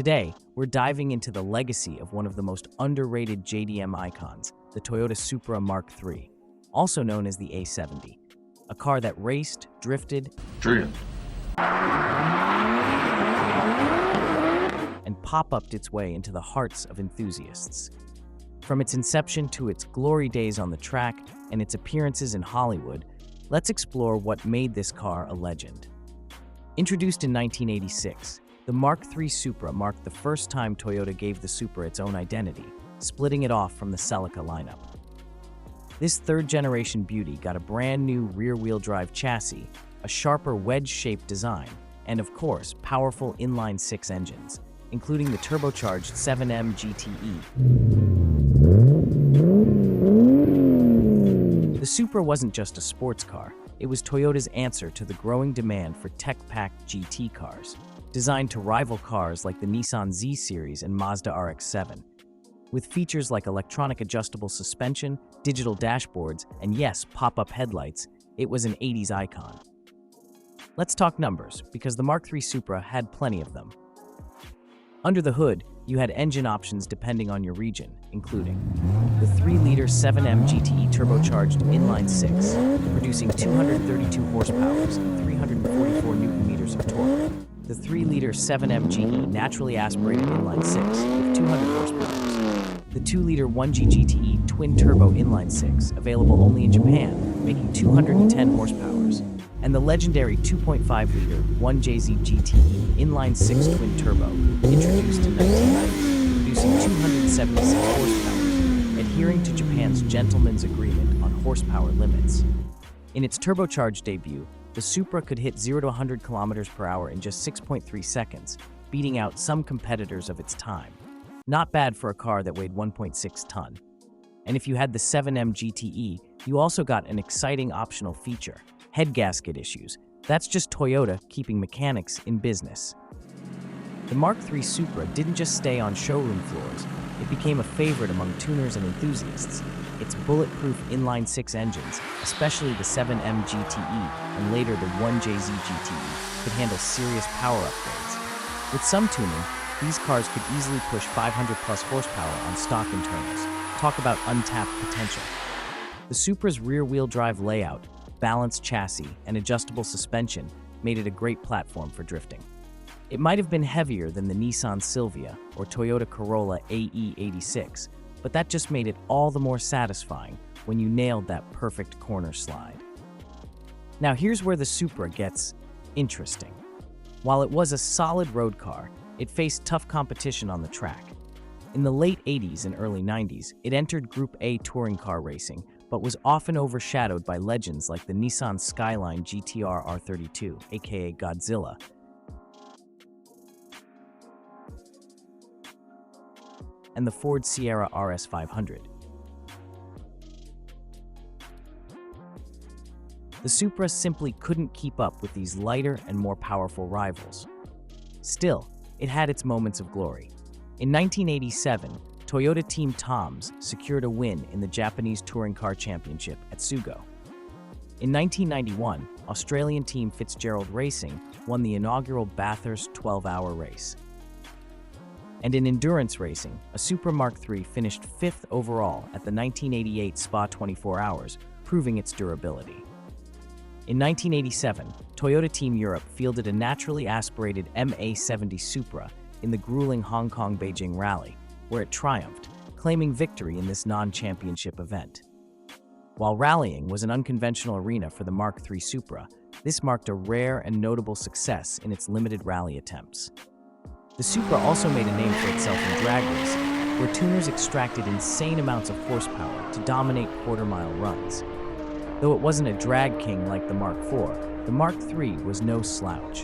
Today, we're diving into the legacy of one of the most underrated JDM icons, the Toyota Supra Mark III, also known as the A70, a car that raced, drifted, and pop-upped its way into the hearts of enthusiasts. From its inception to its glory days on the track and its appearances in Hollywood, let's explore what made this car a legend. Introduced in 1986, the Mark III Supra marked the first time Toyota gave the Supra its own identity, splitting it off from the Celica lineup. This third-generation beauty got a brand new rear-wheel drive chassis, a sharper wedge-shaped design, and of course, powerful inline-six engines, including the turbocharged A70 GTE. The Supra wasn't just a sports car, it was Toyota's answer to the growing demand for tech-packed GT cars, designed to rival cars like the Nissan Z Series and Mazda RX-7. With features like electronic adjustable suspension, digital dashboards, and yes, pop-up headlights, it was an 80s icon. Let's talk numbers, because the Mark III Supra had plenty of them. Under the hood, you had engine options depending on your region, including the 3-liter A70 GTE turbocharged Inline-Six, producing 232 horsepower and 344 newton-meters of torque. The 3-liter A70 GE naturally aspirated Inline-Six with 200 horsepower. The 2-liter 1G GTE twin-turbo Inline-Six, available only in Japan, making 210 horsepower. And the legendary 2.5-liter 1JZ GTE Inline-Six twin-turbo, introduced in 1990, producing 276 horsepower, adhering to Japan's gentleman's agreement on horsepower limits. In its turbocharged debut, the Supra could hit 0 to 100 kilometers per hour in just 6.3 seconds, beating out some competitors of its time. Not bad for a car that weighed 1.6 ton. And if you had the A70 GTE, you also got an exciting optional feature: head gasket issues. That's just Toyota keeping mechanics in business. The Mark III Supra didn't just stay on showroom floors, it became a favorite among tuners and enthusiasts. Its bulletproof inline-six engines, especially the A70 GTE and later the 1JZ GTE, could handle serious power upgrades. With some tuning, these cars could easily push 500-plus horsepower on stock internals. Talk about untapped potential. The Supra's rear-wheel drive layout, balanced chassis, and adjustable suspension made it a great platform for drifting. It might have been heavier than the Nissan Silvia or Toyota Corolla AE86, but that just made it all the more satisfying when you nailed that perfect corner slide. Now here's where the Supra gets interesting. While it was a solid road car, it faced tough competition on the track. In the late 80s and early 90s, it entered Group A touring car racing, but was often overshadowed by legends like the Nissan Skyline GTR R32, aka Godzilla, and the Ford Sierra RS500. The Supra simply couldn't keep up with these lighter and more powerful rivals. Still, it had its moments of glory. In 1987, Toyota Team Toms secured a win in the Japanese Touring Car Championship at Sugo. In 1991, Australian team Fitzgerald Racing won the inaugural Bathurst 12-hour race. And in endurance racing, a Supra Mark III finished 5th overall at the 1988 Spa 24 Hours, proving its durability. In 1987, Toyota Team Europe fielded a naturally aspirated MA70 Supra in the grueling Hong Kong-Beijing Rally, where it triumphed, claiming victory in this non-championship event. While rallying was an unconventional arena for the Mark III Supra, this marked a rare and notable success in its limited rally attempts. The Supra also made a name for itself in drag racing, where tuners extracted insane amounts of horsepower to dominate quarter-mile runs. Though it wasn't a drag king like the Mark IV, the Mark III was no slouch.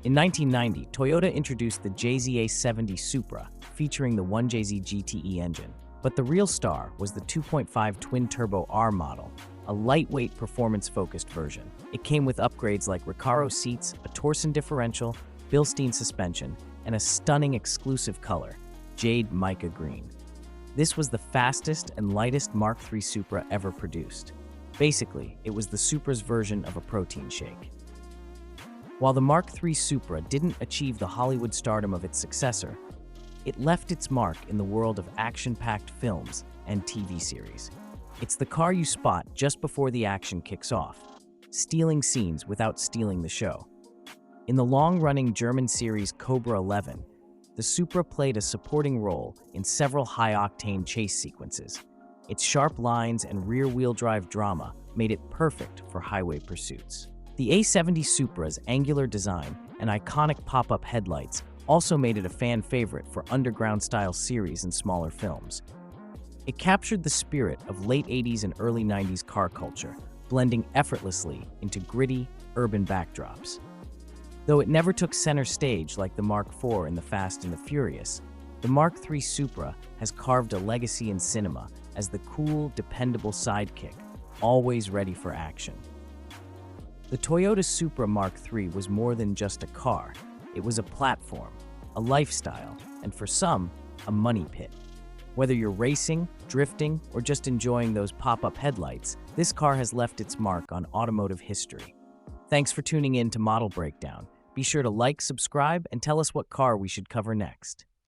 In 1990, Toyota introduced the A70 Supra, featuring the 1JZ GTE engine. But the real star was the 2.5 twin-turbo R model, a lightweight, performance-focused version. It came with upgrades like Recaro seats, a Torsen differential, Bilstein suspension, and a stunning exclusive color, Jade Mica Green. This was the fastest and lightest Mark III Supra ever produced. Basically, it was the Supra's version of a protein shake. While the Mark III Supra didn't achieve the Hollywood stardom of its successor, it left its mark in the world of action-packed films and TV series. It's the car you spot just before the action kicks off, stealing scenes without stealing the show. In the long-running German series Cobra 11, the Supra played a supporting role in several high-octane chase sequences. Its sharp lines and rear-wheel drive drama made it perfect for highway pursuits. The A70 Supra's angular design and iconic pop-up headlights also made it a fan favorite for underground-style series and smaller films. It captured the spirit of late 80s and early 90s car culture, blending effortlessly into gritty, urban backdrops. Though it never took center stage like the Mark IV in The Fast and the Furious, the Mark III Supra has carved a legacy in cinema as the cool, dependable sidekick, always ready for action. The Toyota Supra Mark III was more than just a car. It was a platform, a lifestyle, and for some, a money pit. Whether you're racing, drifting, or just enjoying those pop-up headlights, this car has left its mark on automotive history. Thanks for tuning in to Model Breakdown. Be sure to like, subscribe, and tell us what car we should cover next.